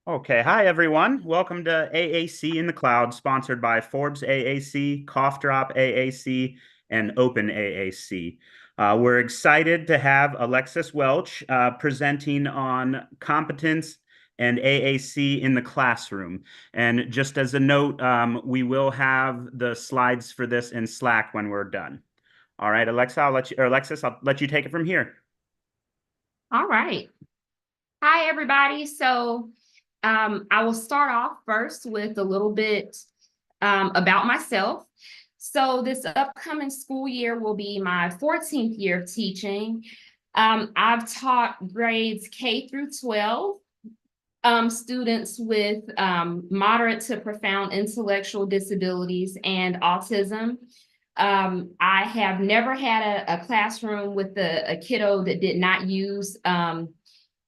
Okay, hi everyone. Welcome to AAC in the Cloud, sponsored by Forbes AAC, Cough Drop AAC, and Open AAC. We're excited to have Alexis Welch presenting on competence and AAC in the classroom. And just as a note, we will have the slides for this in Slack when we're done. All right, Alexis, I'll let you take it from here. All right. Hi, everybody. I will start off first with a little bit about myself. So this upcoming school year will be my 14th year of teaching. I've taught grades K through 12, students with moderate to profound intellectual disabilities and autism. I have never had a classroom with a kiddo that did not use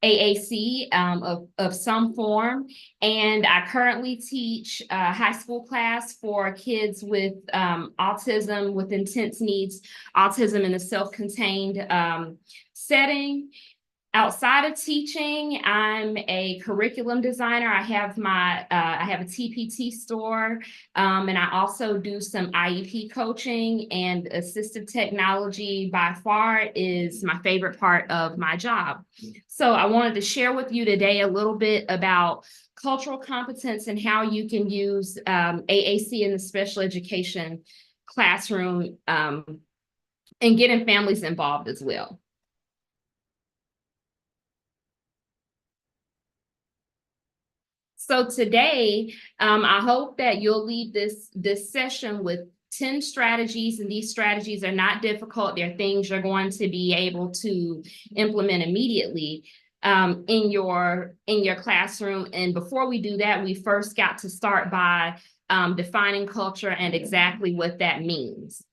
AAC of some form. And I currently teach a high school class for kids with autism, with intense needs, autism in a self-contained setting. Outside of teaching, I'm a curriculum designer. I have a TPT store, and I also do some IEP coaching, and assistive technology by far is my favorite part of my job. So I wanted to share with you today a little bit about cultural competence and how you can use AAC in the special education classroom, and getting families involved as well. So today, I hope that you'll leave this session with 10 strategies, and these strategies are not difficult. They're things you're going to be able to implement immediately in your classroom. And before we do that, we first got to start by defining culture and exactly what that means.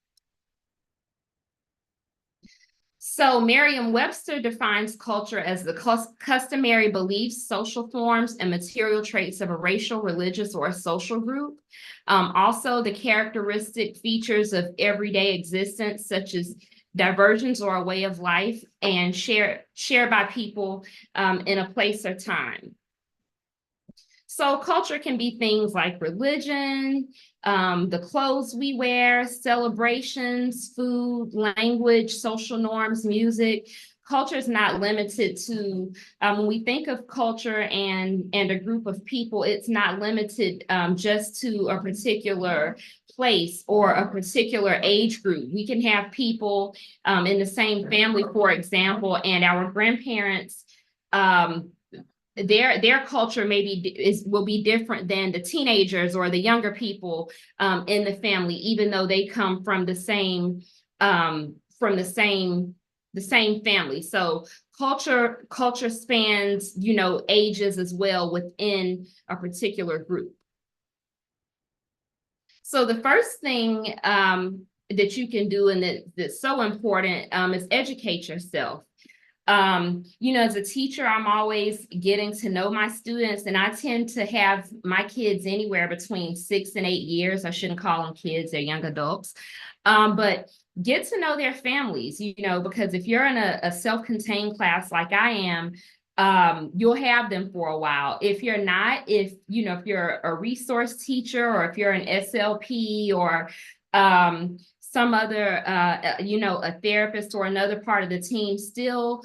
So Merriam-Webster defines culture as the customary beliefs, social forms, and material traits of a racial, religious, or a social group. Also, the characteristic features of everyday existence, such as diversions or a way of life, and shared by people in a place or time. So culture can be things like religion, the clothes we wear, celebrations, food, language, social norms, music. Culture is not limited to, when we think of culture and a group of people, it's not limited just to a particular place or a particular age group. We can have people in the same family, for example, and our grandparents, their culture will be different than the teenagers or the younger people in the family, even though they come from the same family. So culture spans, ages as well within a particular group. So the first thing that you can do, and that's so important, is educate yourself. As a teacher, I'm always getting to know my students, and I tend to have my kids anywhere between 6 and 8 years. I shouldn't call them kids, they're young adults. But get to know their families, because if you're in a self-contained class like I am, you'll have them for a while. If you're not, if you're a resource teacher, or if you're an SLP, or some other, a therapist or another part of the team, still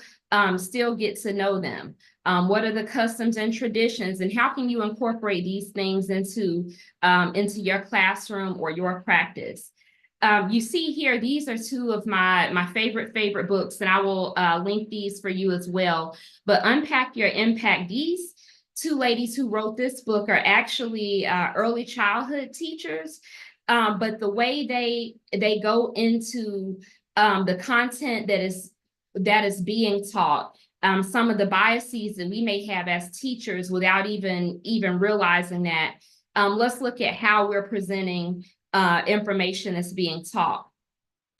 get to know them. What are the customs and traditions, and how can you incorporate these things into your classroom or your practice? You see here, these are two of my favorite books, and I will link these for you as well. But Unpack Your Impact, these two ladies who wrote this book are actually early childhood teachers. But the way they go into the content that is being taught, some of the biases that we may have as teachers without even realizing that. Let's look at how we're presenting information that's being taught.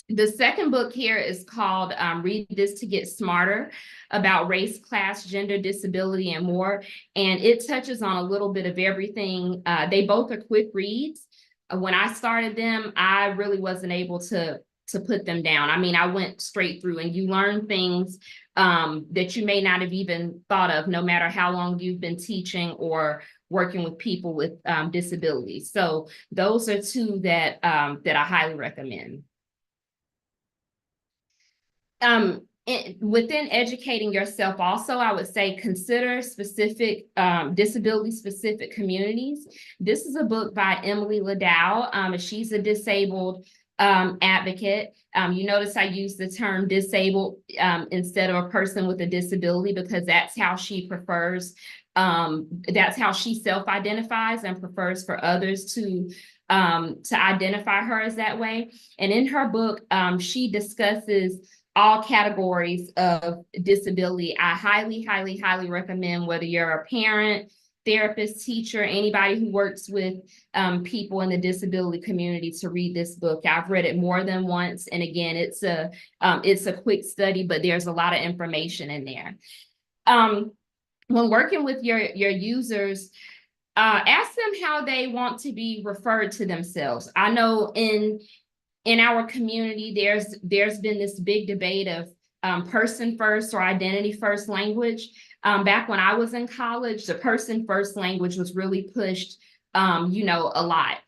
The second book here is called Read This to Get Smarter, about race, class, gender, disability, and more. And it touches on a little bit of everything. They both are quick reads. When I started them, I really wasn't able to put them down. I mean, I went straight through, and you learn things that you may not have even thought of, no matter how long you've been teaching or working with people with disabilities. So those are two that that I highly recommend. Within educating yourself, also, I would say consider specific disability-specific communities. This is a book by Emily Ladau. She's a disabled advocate. You notice I use the term disabled instead of a person with a disability, because that's how she prefers, that's how she self-identifies and prefers for others to identify her as that way. And in her book, she discusses all categories of disability. I highly, highly, highly recommend, whether you're a parent, therapist, teacher, anybody who works with people in the disability community, to read this book. I've read it more than once. And again, it's a quick study, but there's a lot of information in there. When working with your users, ask them how they want to be referred to themselves. I know in our community, there's been this big debate of person first or identity first language. Back when I was in college, the person first language was really pushed, a lot.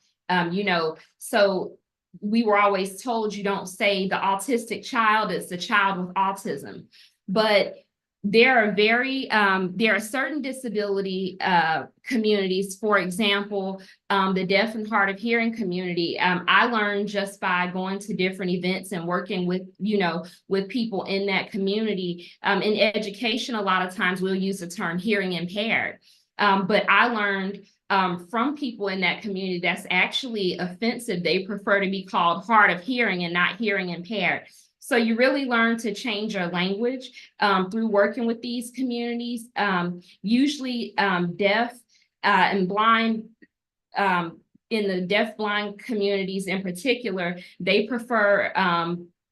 So we were always told, you don't say the autistic child, it's the child with autism. But there are certain disability communities, for example, the deaf and hard of hearing community. I learned just by going to different events and working with, with people in that community. In education, a lot of times we'll use the term hearing impaired. But I learned from people in that community that's actually offensive. They prefer to be called hard of hearing and not hearing impaired. So you really learn to change your language through working with these communities. Usually deaf and blind, in the deaf blind communities in particular, they prefer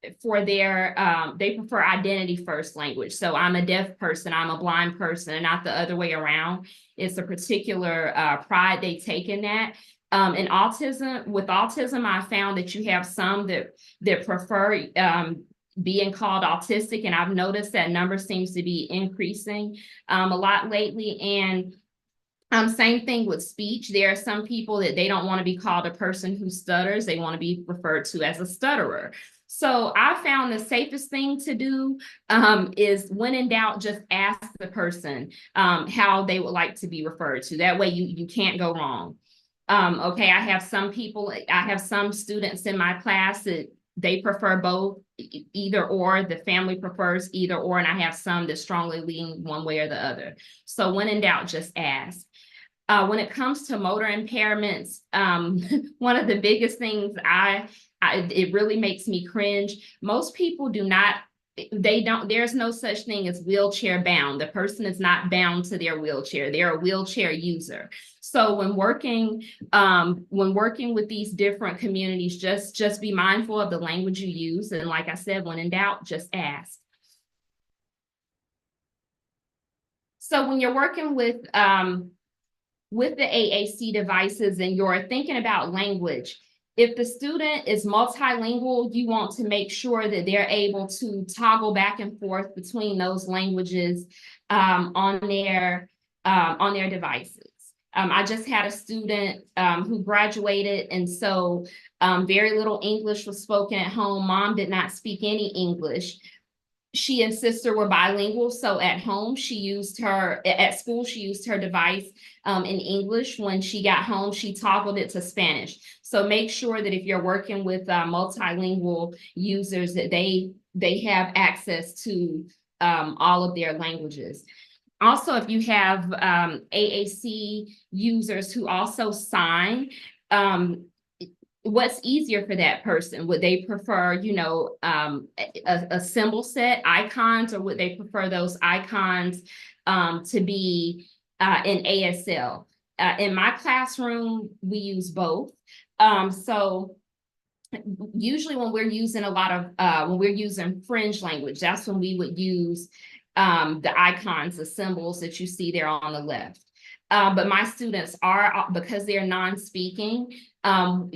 they prefer identity first language. So I'm a deaf person, I'm a blind person, and not the other way around. It's a particular pride they take in that. And with autism, I found that you have some that prefer being called autistic, and I've noticed that number seems to be increasing a lot lately. And same thing with speech. There are some people that they don't want to be called a person who stutters. They want to be referred to as a stutterer. So I found the safest thing to do is, when in doubt, just ask the person how they would like to be referred to. That way you can't go wrong. Okay, I have some students in my class that they prefer both, either or. The family prefers either or, and I have some that strongly lean one way or the other. So when in doubt, just ask. When it comes to motor impairments, one of the biggest things it really makes me cringe. Most people there's no such thing as wheelchair bound. The person is not bound to their wheelchair. They're a wheelchair user. So when working with these different communities, just be mindful of the language you use. And like I said, when in doubt, just ask. So when you're working with the AAC devices and you're thinking about language, if the student is multilingual, you want to make sure that they're able to toggle back and forth between those languages on their devices. I just had a student who graduated, and so very little English was spoken at home. Mom did not speak any English. She and sister were bilingual, so at home at school she used her device in English. When she got home, she toggled it to Spanish. So make sure that if you're working with multilingual users, that they have access to all of their languages. Also, if you have AAC users who also sign, what's easier for that person? Would they prefer, a symbol set, icons, or would they prefer those icons to be in ASL? In my classroom, we use both. So usually when we're using when we're using fringe language, that's when we would use the icons, the symbols that you see there on the left. But my students are, because they're non-speaking,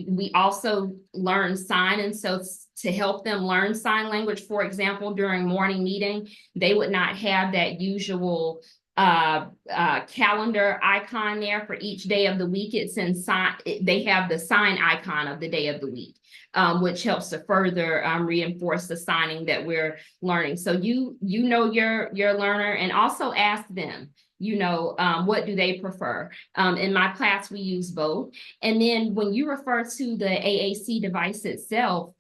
we also learn sign. And so to help them learn sign language, for example, during morning meeting, they would not have that usual calendar icon there for each day of the week. It's in sign, they have the sign icon of the day of the week, which helps to further reinforce the signing that we're learning. So you know your learner, and also ask them, what do they prefer? In my class, we use both. And then when you refer to the AAC device itself,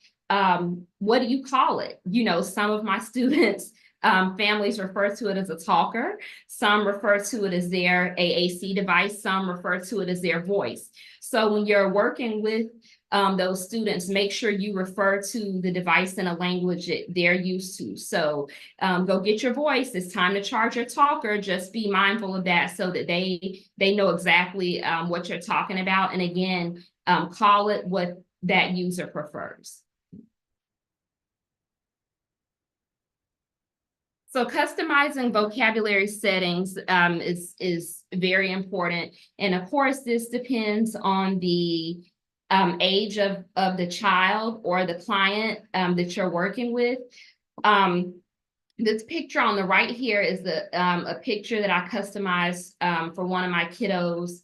what do you call it? Some of my students, families refer to it as a talker. Some refer to it as their AAC device. Some refer to it as their voice. So when you're working with those students, make sure you refer to the device in a language that they're used to. So go get your voice. It's time to charge your talker. Just be mindful of that so that they know exactly what you're talking about. And again, call it what that user prefers. So customizing vocabulary settings is very important. And of course, this depends on the age of the child or the client that you're working with. This picture on the right here is a picture that I customized for one of my kiddos.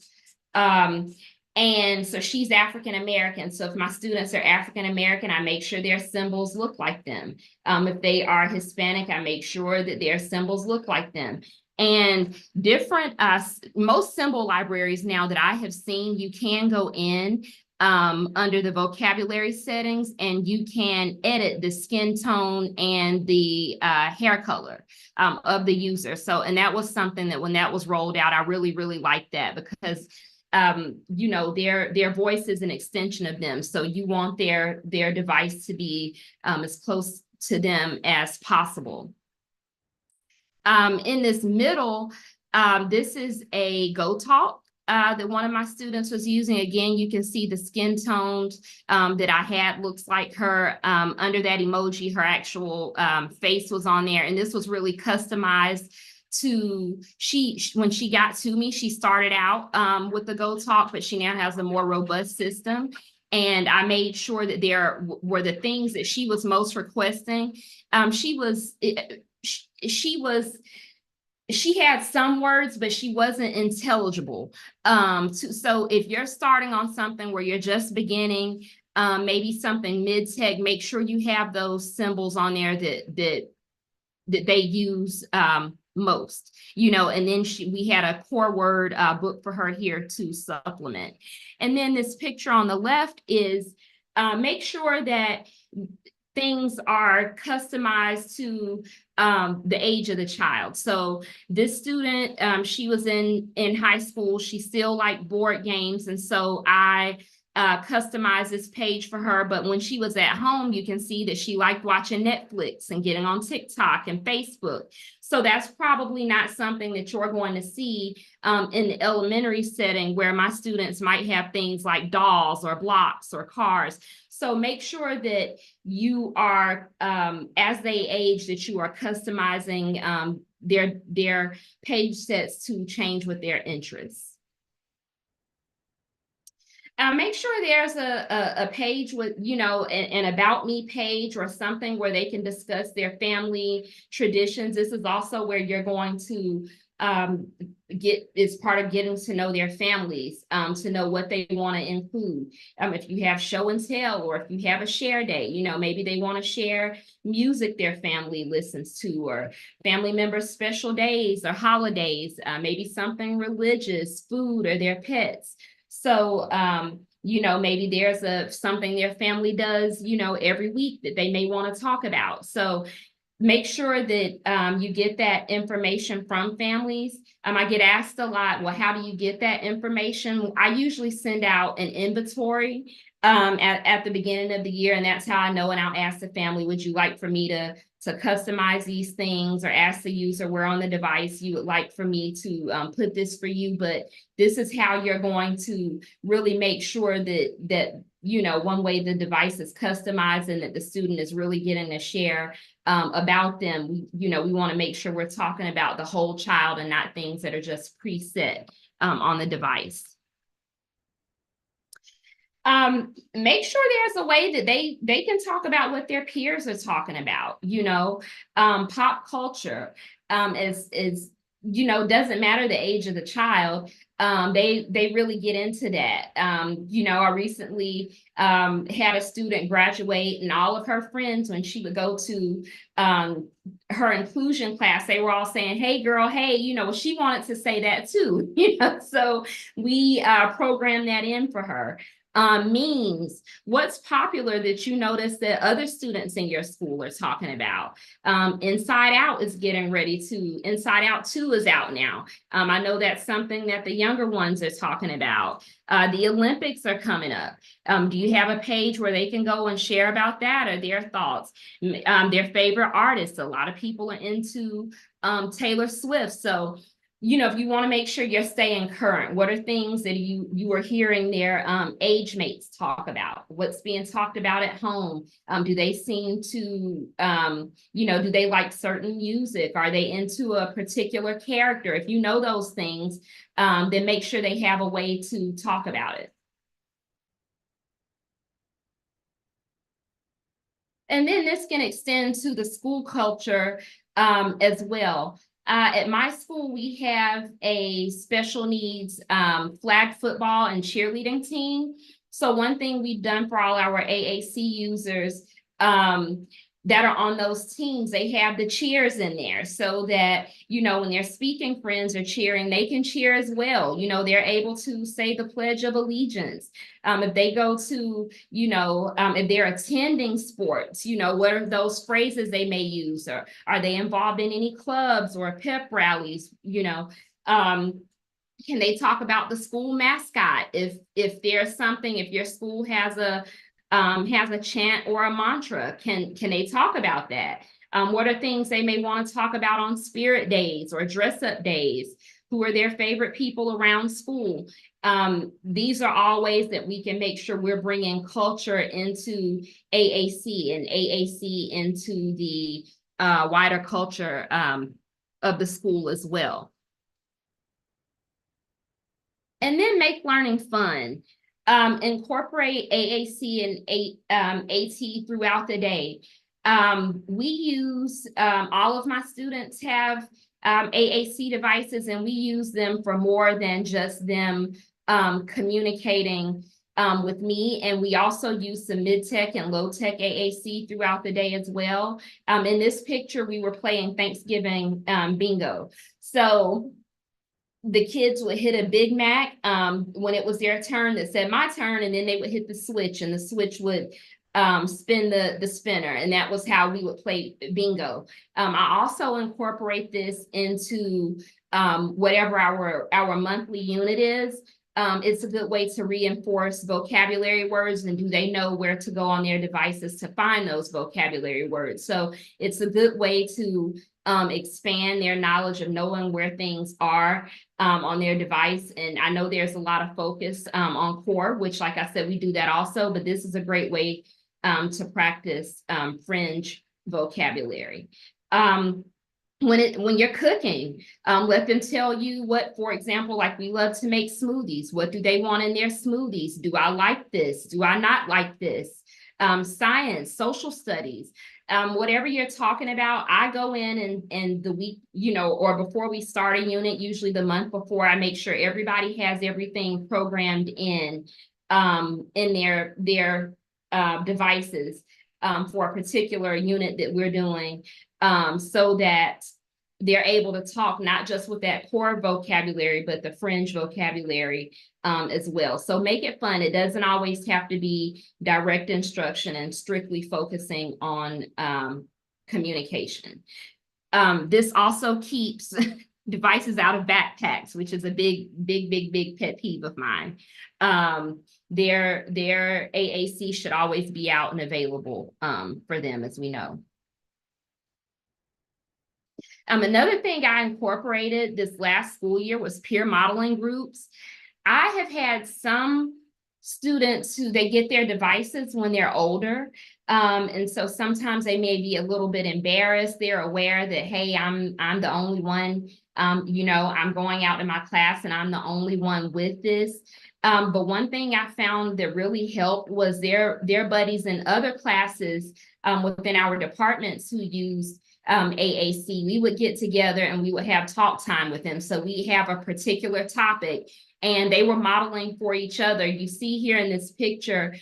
And so she's African-American. So if my students are African-American, I make sure their symbols look like them. If they are Hispanic, I make sure that their symbols look like them. And different, most symbol libraries now that I have seen, you can go in under the vocabulary settings, and you can edit the skin tone and the hair color of the user. So, and that was something that when that was rolled out, I really, really liked that, because their voice is an extension of them. So you want their device to be as close to them as possible. In this middle, this is a Go Talk that one of my students was using. Again, you can see the skin tones that I had looks like her. Under that emoji, her actual face was on there. And this was really customized to, when she got to me, she started out with the Go Talk, but she now has a more robust system. And I made sure that there were the things that she was most requesting. She had some words, but she wasn't intelligible. So if you're starting on something where you're just beginning, maybe something mid-tech, make sure you have those symbols on there that they use most, and then we had a core word book for her here to supplement. And then this picture on the left is make sure that things are customized to the age of the child. So this student, she was in high school. She still liked board games. And so I customized this page for her. But when she was at home, you can see that she liked watching Netflix and getting on TikTok and Facebook. So that's probably not something that you're going to see in the elementary setting, where my students might have things like dolls or blocks or cars. So make sure that you are, as they age, that you are customizing their page sets to change with their interests. Make sure there's a page with, an about me page or something where they can discuss their family traditions. This is also where you're going to is part of getting to know their families, to know what they want to include. If you have show and tell, or if you have a share day, maybe they want to share music their family listens to, or family members' special days or holidays, maybe something religious, food, or their pets. So, maybe there's something their family does, every week that they may want to talk about. So make sure that you get that information from families. I get asked a lot, well, how do you get that information? I usually send out an inventory at the beginning of the year, and that's how I know. And I'll ask the family, would you like for me to customize these things, or ask the user where on the device you would like for me to put this for you. But this is how you're going to really make sure that one way the device is customized and that the student is really getting to share about them. We want to make sure we're talking about the whole child and not things that are just preset on the device. Make sure there's a way that they can talk about what their peers are talking about. Pop culture is doesn't matter the age of the child. They really get into that. I recently had a student graduate, and all of her friends, when she would go to her inclusion class, they were all saying, "Hey girl, hey," she wanted to say that too. So we programmed that in for her. Memes, what's popular that you notice that other students in your school are talking about? Inside Out is getting ready to, Inside Out 2 is out now. I know that's something that the younger ones are talking about. The Olympics are coming up. Do you have a page where they can go and share about that or their thoughts? Their favorite artists, a lot of people are into Taylor Swift. So if you want to make sure you're staying current, what are things that you are hearing their age mates talk about? What's being talked about at home? Do they seem to, do they like certain music? Are they into a particular character? If you know those things, then make sure they have a way to talk about it. And then this can extend to the school culture as well. At my school, we have a special needs flag football and cheerleading team. So one thing we've done for all our AAC users that are on those teams, they have the cheers in there so that, when their speaking friends are cheering, they can cheer as well. They're able to say the Pledge of Allegiance. If they go to, if they're attending sports, what are those phrases they may use? Or are they involved in any clubs or pep rallies? Can they talk about the school mascot? If there's something, if your school has a chant or a mantra, can they talk about that? What are things they may want to talk about on spirit days or dress up days? Who are their favorite people around school? These are all ways that we can make sure we're bringing culture into AAC and AAC into the wider culture of the school as well. And then make learning fun. Incorporate AAC and AT throughout the day. We use, all of my students have AAC devices, and we use them for more than just them communicating with me. And we also use some mid-tech and low-tech AAC throughout the day as well. In this picture, we were playing Thanksgiving bingo. So the kids would hit a Big Mac when it was their turn that said my turn, and then they would hit the switch, and the switch would spin the spinner, and that was how we would play bingo. I also incorporate this into whatever our monthly unit is. It's a good way to reinforce vocabulary words, and do they know where to go on their devices to find those vocabulary words? So it's a good way to expand their knowledge of knowing where things are on their device. And I know there's a lot of focus on core, which, like I said, we do that also, but this is a great way to practice fringe vocabulary. When you're cooking, let them tell you what, for example, like we love to make smoothies. What do they want in their smoothies? Do I like this? Do I not like this? Science, social studies, whatever you're talking about, I go in and the week, or before we start a unit, usually the month before, I make sure everybody has everything programmed in their devices for a particular unit that we're doing, so that they're able to talk not just with that core vocabulary, but the fringe vocabulary as well. So make it fun. It doesn't always have to be direct instruction and strictly focusing on communication. This also keeps devices out of backpacks, which is a big pet peeve of mine. Their AAC should always be out and available for them, as we know. Another thing I incorporated this last school year was peer modeling groups. I have had some students who they get their devices when they're older. And so sometimes they may be a little bit embarrassed. They're aware that, hey, I'm the only one, I'm going out in my class and I'm the only one with this. But one thing I found that really helped was their buddies in other classes within our departments who used AAC. We would get together and we would have talk time with them. So we have a particular topic and they were modeling for each other. You see here in this picture,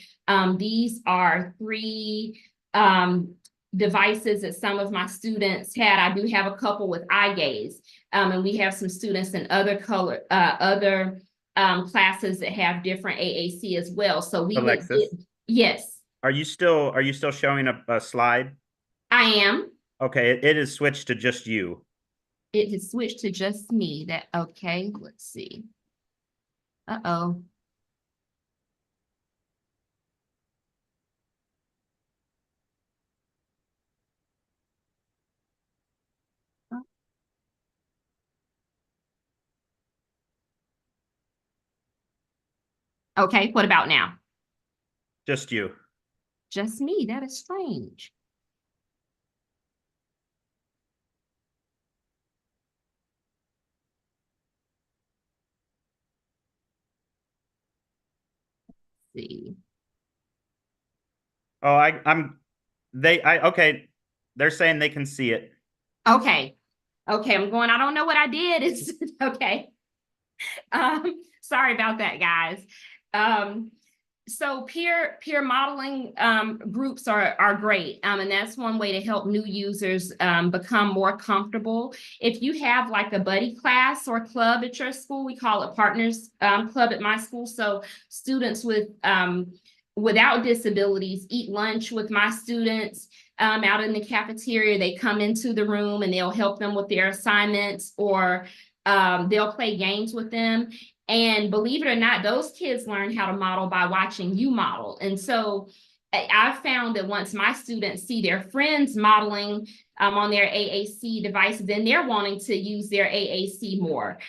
these are 3 devices that some of my students had. I do have a couple with eye gaze, and we have some students in other classes that have different AAC as well. So we Alexis, yes, are you still showing a slide? I am. Okay, it is switched to just you. It has switched to just me. Okay, let's see. Uh-oh. Okay, what about now? Just you. Just me. That is strange. Let's see. Oh, okay. They're saying they can see it. Okay. Okay, I'm going, I don't know what I did. It's okay. Sorry about that, guys. So peer modeling groups are great, and that's one way to help new users become more comfortable. If you have like a buddy class or club at your school, we call it Partners Club at my school. So students without disabilities eat lunch with my students out in the cafeteria. They come into the room and they'll help them with their assignments, or they'll play games with them. And believe it or not, those kids learn how to model by watching you model. And so I've found that once my students see their friends modeling on their AAC devices, then they're wanting to use their AAC more.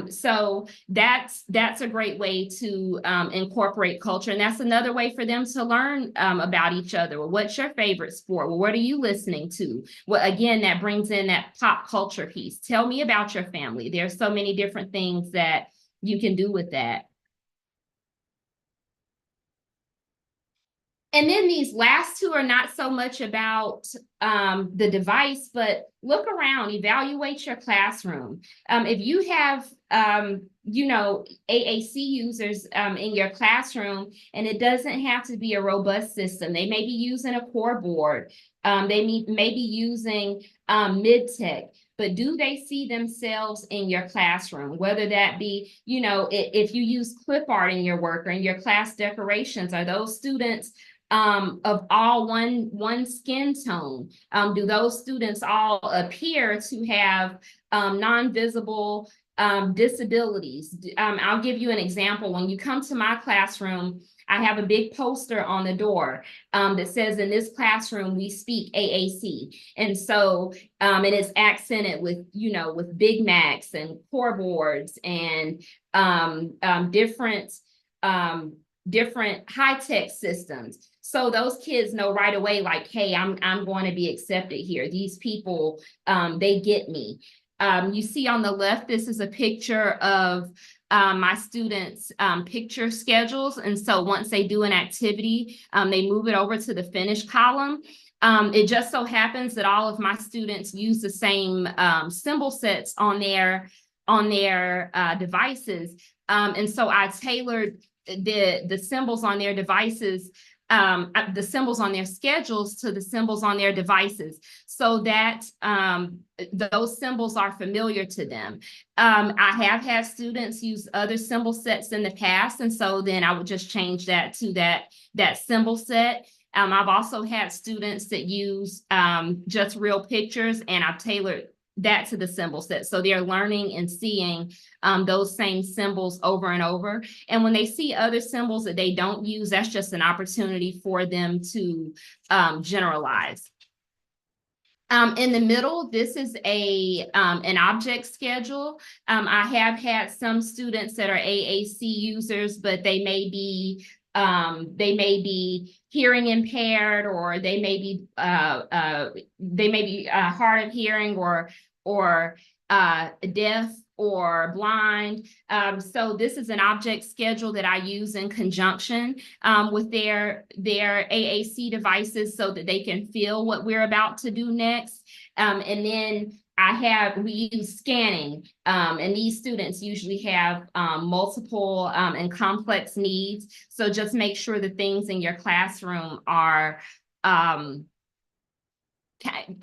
So that's a great way to incorporate culture. And that's another way for them to learn about each other. Well, what's your favorite sport? Well, what are you listening to? Well, again, that brings in that pop culture piece. Tell me about your family. There's so many different things that you can do with that. And then these last 2 are not so much about the device, but look around, evaluate your classroom. If you have, AAC users in your classroom, and it doesn't have to be a robust system. They may be using a core board. They may be using mid-tech. But do they see themselves in your classroom? Whether that be, if you use clip art in your work or in your class decorations, are those students of all one skin tone? Do those students all appear to have non-visible disabilities? I'll give you an example. When you come to my classroom, I have a big poster on the door that says, in this classroom, we speak AAC. And so, and it's accented with, with Big Macs and core boards and different high-tech systems. So those kids know right away, like, hey, I'm going to be accepted here. These people, they get me. You see on the left, this is a picture of my students' picture schedules. And so once they do an activity, they move it over to the finish column. It just so happens that all of my students use the same symbol sets on their devices. And so I tailored the symbols on their devices, the symbols on their schedules to the symbols on their devices, so that those symbols are familiar to them. I have had students use other symbol sets in the past, and so then I would just change that to that symbol set. I've also had students that use just real pictures, and I've tailored that to the symbol set. So they're learning and seeing those same symbols over and over. And when they see other symbols that they don't use, that's just an opportunity for them to generalize. In the middle, this is an object schedule. I have had some students that are AAC users, but they may be hearing impaired, or they may be hard of hearing, or deaf or blind. So this is an object schedule that I use in conjunction with their AAC devices so that they can feel what we're about to do next. And then we use scanning, and these students usually have multiple and complex needs. So just make sure the things in your classroom are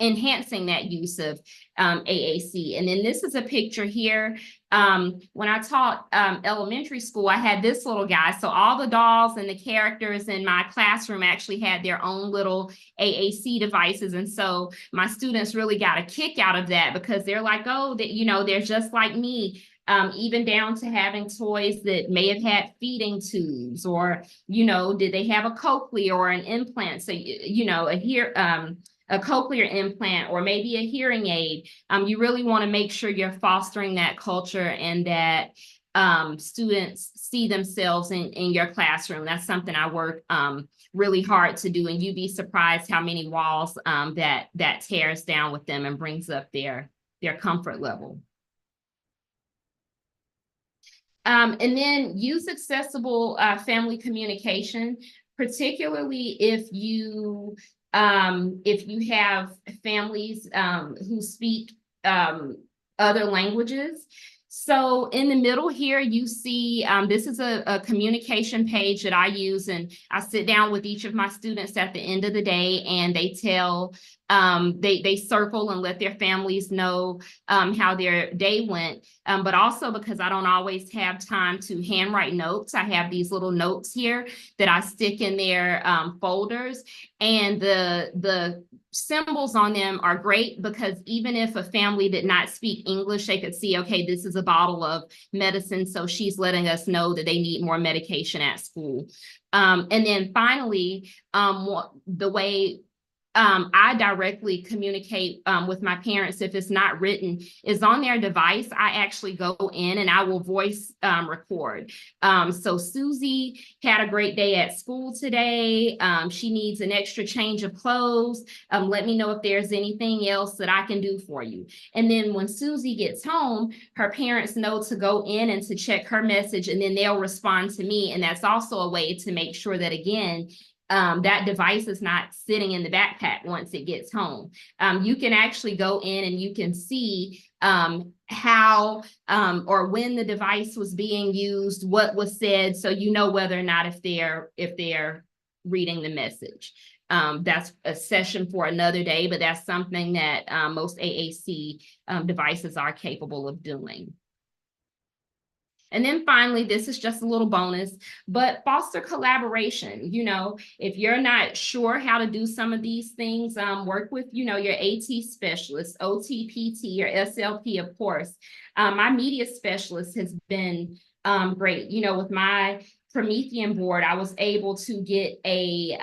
enhancing that use of AAC. And then this is a picture here. When I taught elementary school, I had this little guy. So all the dolls and the characters in my classroom actually had their own little AAC devices. And so my students really got a kick out of that, because they're like, oh, they're just like me. Even down to having toys that may have had feeding tubes, or, did they have a cochlea or an implant? So, a cochlear implant, or maybe a hearing aid. You really want to make sure you're fostering that culture, and that students see themselves in your classroom. That's something I work really hard to do, and you'd be surprised how many walls that tears down with them and brings up their comfort level. And then use accessible family communication, particularly if you have families who speak other languages. So in the middle here, you see this is a communication page that I use, and I sit down with each of my students at the end of the day, and they tell they circle and let their families know how their day went. But also, because I don't always have time to handwrite notes, I have these little notes here that I stick in their folders, and the symbols on them are great, because even if a family did not speak English, they could see, okay, this is a bottle of medicine, so she's letting us know that they need more medication at school. And then finally, the way I directly communicate with my parents, if it's not written, is on their device. I actually go in and I will voice record. So Susie had a great day at school today. She needs an extra change of clothes. Let me know if there's anything else that I can do for you. And then when Susie gets home, her parents know to go in and to check her message, and then they'll respond to me. And that's also a way to make sure that, again, that device is not sitting in the backpack once it gets home. You can actually go in and you can see how or when the device was being used, what was said, so you know whether or not if they're reading the message. That's a session for another day, but that's something that most AAC devices are capable of doing. And then finally, this is just a little bonus, but foster collaboration. If you're not sure how to do some of these things, work with, your AT specialist, OT, PT, or SLP, of course. My media specialist has been great. With my Promethean board, I was able to get a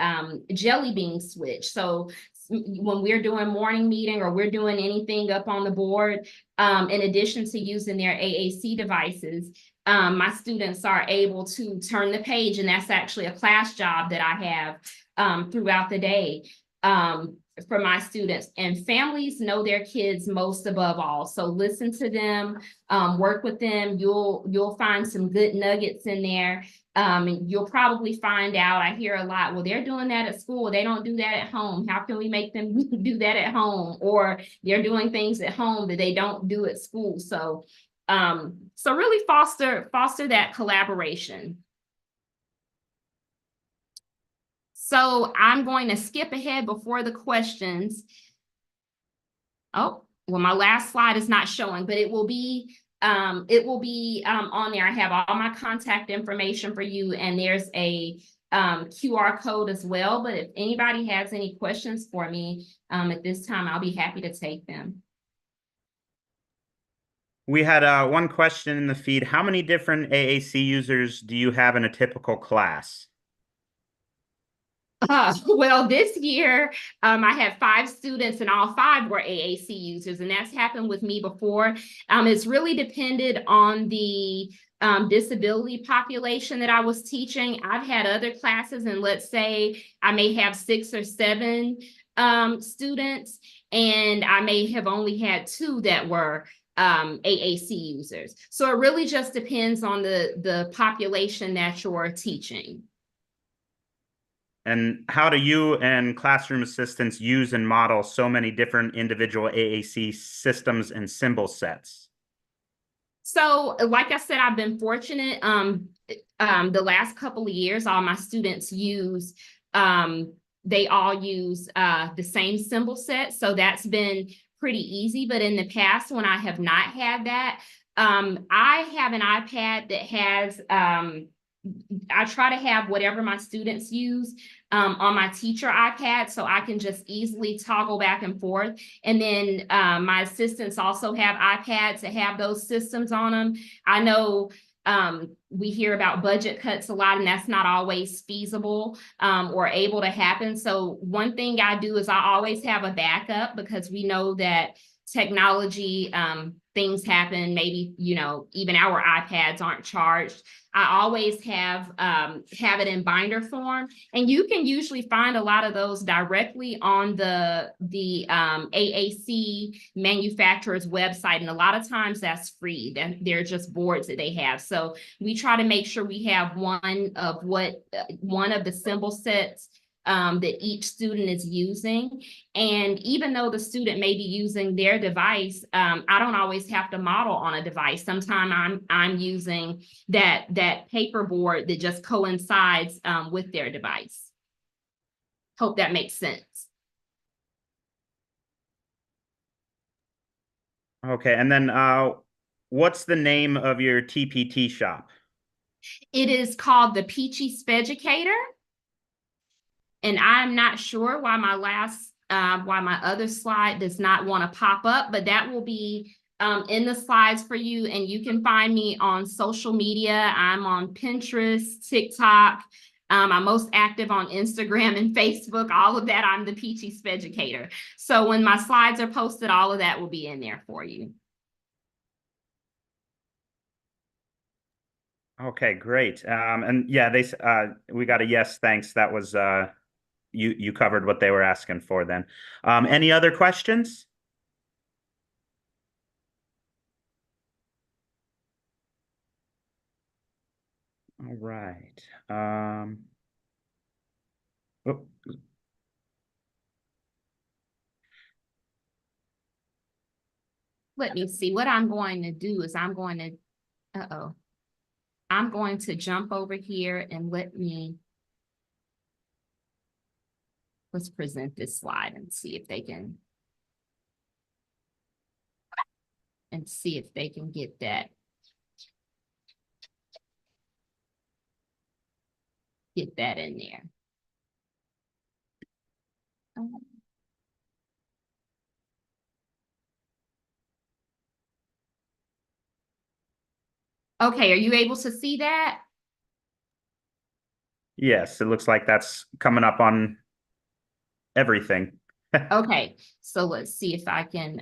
jelly bean switch. So when we're doing morning meeting or we're doing anything up on the board, in addition to using their AAC devices, my students are able to turn the page, and that's actually a class job that I have throughout the day for my students. And families know their kids most above all, so listen to them, work with them. You'll find some good nuggets in there. You'll probably find out, I hear a lot, well, they're doing that at school, they don't do that at home. How can we make them do that at home? Or they're doing things at home that they don't do at school. So really foster that collaboration. So I'm going to skip ahead before the questions. Oh, well, my last slide is not showing, but it will be on there. I have all my contact information for you, and there's a QR code as well. But if anybody has any questions for me at this time, I'll be happy to take them. We had one question in the feed. How many different AAC users do you have in a typical class? Well, this year, I had 5 students and all 5 were AAC users, and that's happened with me before. It's really depended on the disability population that I was teaching. I've had other classes, and let's say I may have 6 or 7 students, and I may have only had 2 that were AAC users. So it really just depends on the population that you're teaching. And how do you and classroom assistants use and model so many different individual AAC systems and symbol sets? So, like I said, I've been fortunate. The last couple of years, all my students use, they all use the same symbol set. So that's been pretty easy. But in the past, when I have not had that, I have an iPad that has, I try to have whatever my students use on my teacher iPad, so I can just easily toggle back and forth. And then my assistants also have iPads that have those systems on them. I know we hear about budget cuts a lot, and that's not always feasible or able to happen. So one thing I do is I always have a backup, because we know that technology, things happen. Maybe, even our iPads aren't charged. I always have it in binder form, and you can usually find a lot of those directly on the AAC manufacturer's website, and a lot of times that's free. They're just boards that they have. So we try to make sure we have one of the symbol sets that each student is using. And even though the student may be using their device, I don't always have to model on a device. Sometimes I'm using that paper board that just coincides with their device. Hope that makes sense. Okay, and then what's the name of your TPT shop? It is called the Peachy Speducator. And I'm not sure why why my other slide does not want to pop up, but that will be in the slides for you. And you can find me on social media. I'm on Pinterest, TikTok. I'm most active on Instagram and Facebook. All of that, I'm the Peachy Speducator. So when my slides are posted, all of that will be in there for you. Okay, great. And yeah, we got a yes, thanks. That was you covered what they were asking for then. Any other questions? All right. Oh, Let me see. What I'm going to do is I'm going to jump over here and let's present this slide and see if they can get that in there. Okay, are you able to see that? yes, it looks like that's coming up on everything. Okay, so let's see if I can,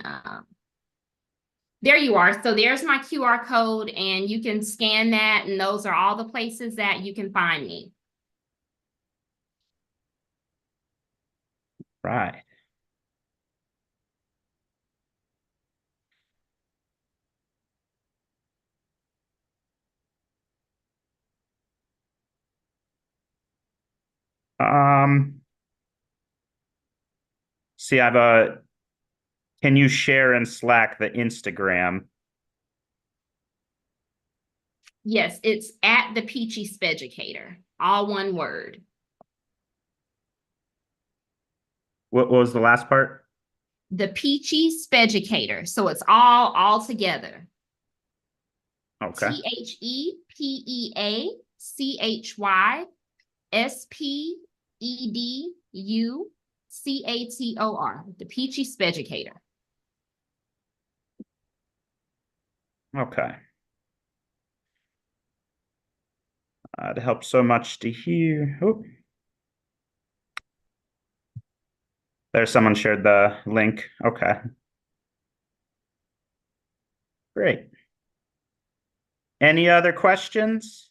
there you are. So there's my QR code, and you can scan that, and those are all the places that you can find me. Right. Um, see, can you share in Slack the Instagram? Yes, it's at the Peachy Speducator, all one word. What was the last part? The Peachy Speducator. So it's all together. Okay. ThePeachySpeducator. The Peachy Speducator. Okay. It helps so much to hear. Oh. There's someone shared the link. Okay, great. Any other questions?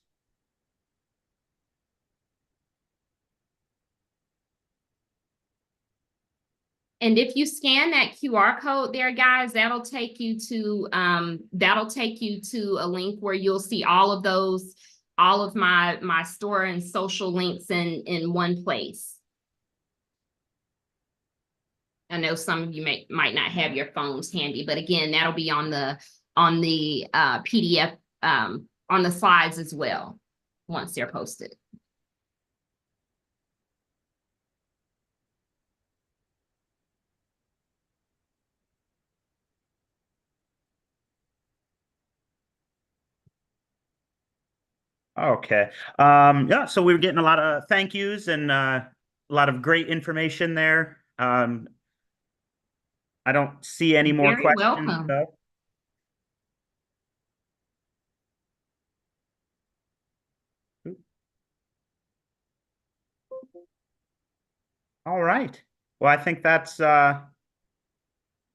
And if you scan that QR code there, guys, that'll take you to a link where you'll see all of those, all of my store and social links in one place. I know some of you might not have your phones handy, but again, that'll be on the PDF on the slides as well once they're posted. Okay. Yeah, so we were getting a lot of thank yous and a lot of great information there. I don't see any more Very questions welcome. though. All right. Well, I think that's all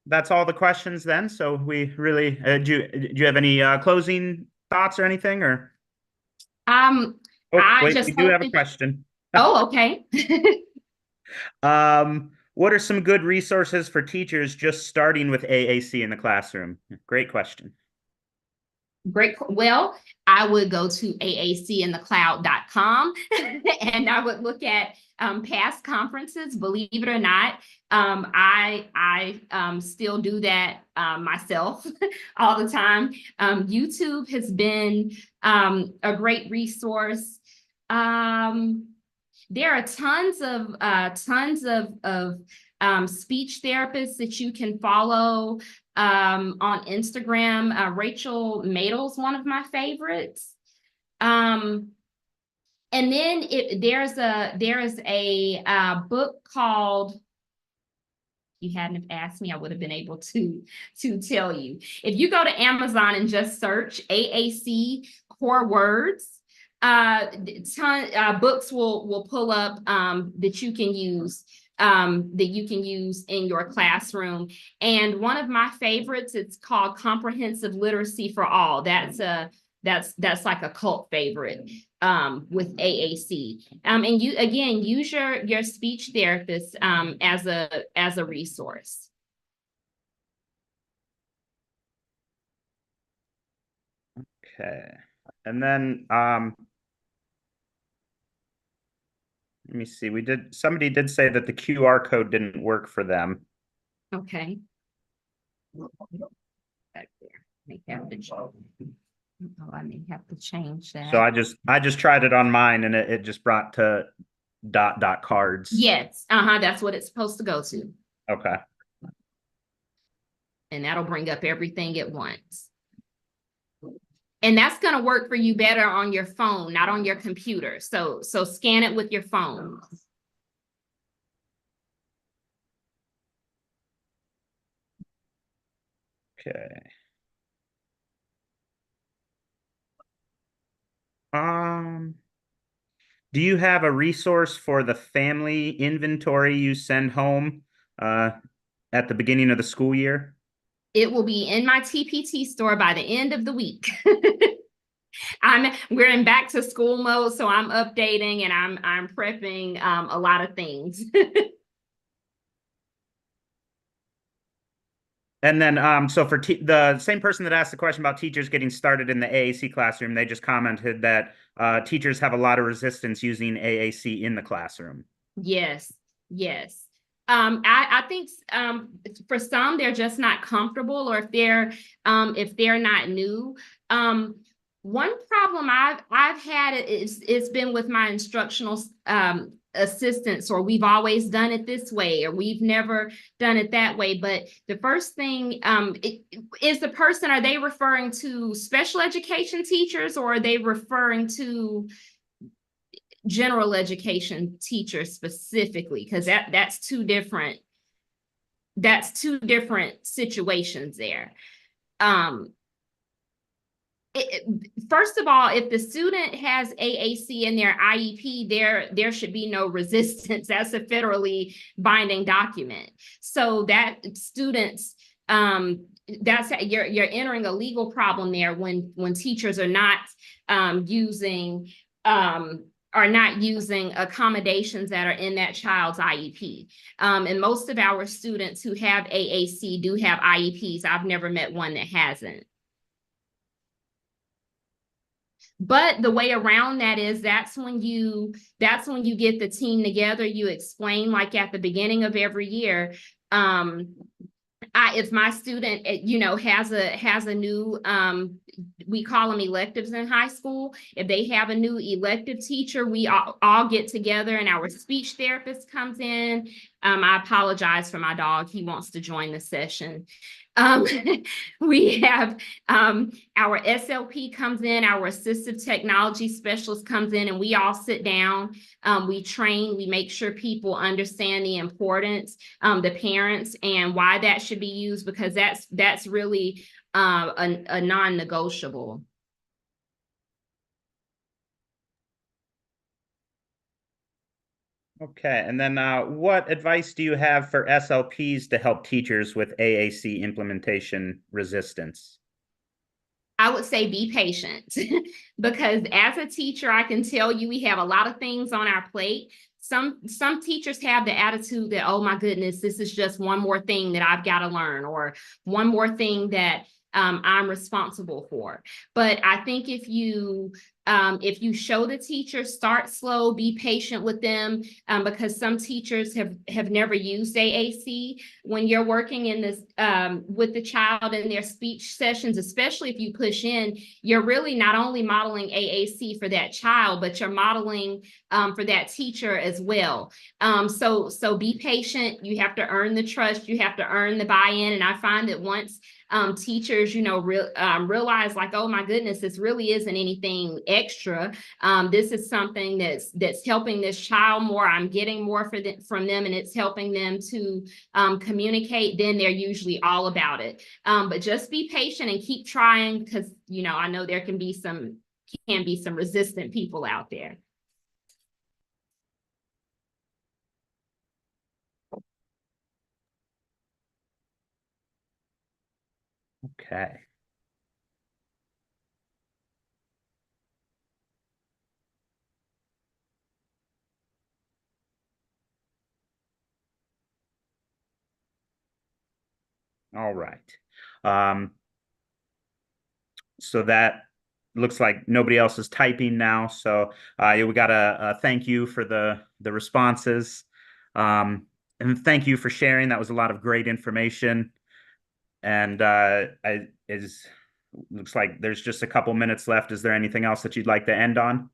the questions then. So we really do you have any closing thoughts or anything or oh I wait, just we do hope have a that, question. oh, okay. What are some good resources for teachers just starting with AAC in the classroom? Great question. Great. Well, I would go to aacinthecloud.com and I would look at past conferences. Believe it or not, I still do that myself all the time. YouTube has been a great resource. There are tons of speech therapists that you can follow on Instagram. Rachel Madel's one of my favorites. And then there is a book called, you hadn't asked me, I would have been able to tell you. If you go to Amazon and just search AAC core words, books will pull up that you can use in your classroom. And one of my favorites, it's called Comprehensive Literacy for All. That's like a cult favorite with AAC. And you again use your speech therapist as a resource. Okay. And then let me see. Somebody did say that the QR code didn't work for them. Okay. Back there. I may have to change that. So I just tried it on mine and it just brought to dot cards. Yes. That's what it's supposed to go to. Okay. And that'll bring up everything at once. And that's going to work for you better on your phone, not on your computer. So scan it with your phone. Okay. Do you have a resource for the family inventory you send home at the beginning of the school year? It will be in my TPT store by the end of the week. We're in back to school mode, so I'm updating and I'm prepping a lot of things. And then, so for the same person that asked the question about teachers getting started in the AAC classroom, they just commented that teachers have a lot of resistance using AAC in the classroom. Yes, yes. I think for some they're just not comfortable, or if they're not new. One problem I've had it's been with my instructional assistants, or we've always done it this way, or we've never done it that way. But the first thing is the person, are they referring to special education teachers, or are they referring to general education teachers specifically? Because that's two different situations there. First of all, if the student has AAC in their IEP, there should be no resistance. That's a federally binding document. So that students, that's you're entering a legal problem there when teachers are not using are not using accommodations that are in that child's IEP. And most of our students who have AAC do have IEPs. I've never met one that hasn't. But the way around that is that's when you get the team together. You explain, like at the beginning of every year, if my student, has a new, we call them electives in high school. If they have a new elective teacher, we all get together and our speech therapist comes in. I apologize for my dog. He wants to join the session. We have our SLP comes in, our assistive technology specialist comes in, and we all sit down. We train, we make sure people understand the importance, the parents, and why that should be used, because that's really a non-negotiable. Okay, and then what advice do you have for SLPs to help teachers with AAC implementation resistance? I would say be patient because as a teacher, I can tell you we have a lot of things on our plate. Some teachers have the attitude that, oh my goodness, this is just one more thing that I've got to learn, or one more thing that I'm responsible for. But I think if you show the teacher, start slow, be patient with them, because some teachers have never used AAC. When you're working in this with the child in their speech sessions, especially if you push in, you're really not only modeling AAC for that child, but you're modeling for that teacher as well. So be patient. You have to earn the trust. You have to earn the buy-in. And I find that once teachers, realize, like, oh my goodness, this really isn't anything extra. This is something that's helping this child more. I'm getting more from them, and it's helping them to communicate. Then they're usually all about it. But just be patient and keep trying, because I know there can be some resistant people out there. Okay. All right. So that looks like nobody else is typing now. So we got a thank you for the responses. And thank you for sharing. That was a lot of great information. And looks like there's just a couple minutes left. Is there anything else that you'd like to end on?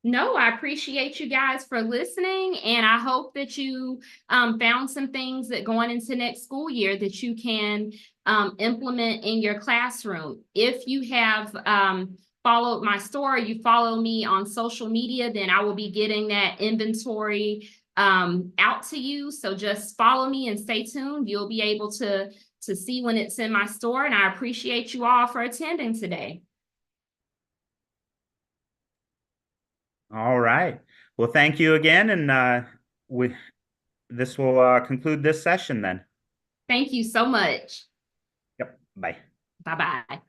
No, I appreciate you guys for listening, and I hope that you found some things that going into next school year that you can implement in your classroom. If you have followed my story, you follow me on social media, then I will be getting that inventory out to you. So just follow me and stay tuned. You'll be able to see when it's in my store, and I appreciate you all for attending today. All right. Well, thank you again, and this will conclude this session then. Thank you so much. Yep. Bye. Bye-bye.